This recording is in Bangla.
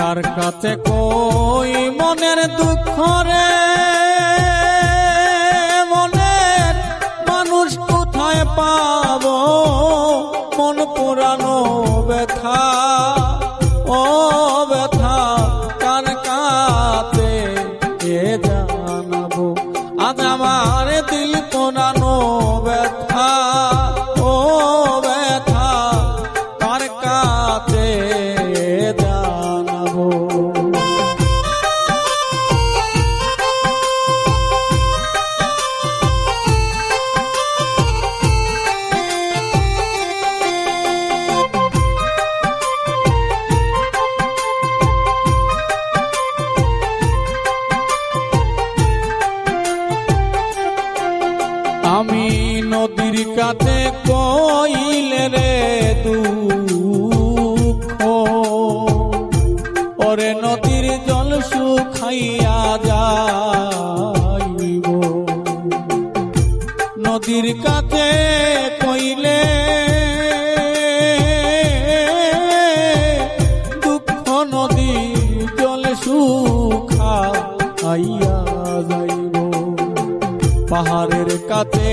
কার কাছে কই মনের দুঃখ রে, মনের মানুষ কোথায় পাবো, মন পুরানো ব্যথা, ও ব্যথা কার কাছে এ জানাবো। আজ আমার দিল পুরানো ব্যথা, ও ব্যথা কার কাছে জানাবো। আমি নদীর কাছে কইলে রে দুঃখ, ওরে নদীর জল শুকাইয়া যাইব। নদীর কাছে কইলে দুঃখ, নদীর জল শুকাইয়া যাইব। পাহাড়ের কাছে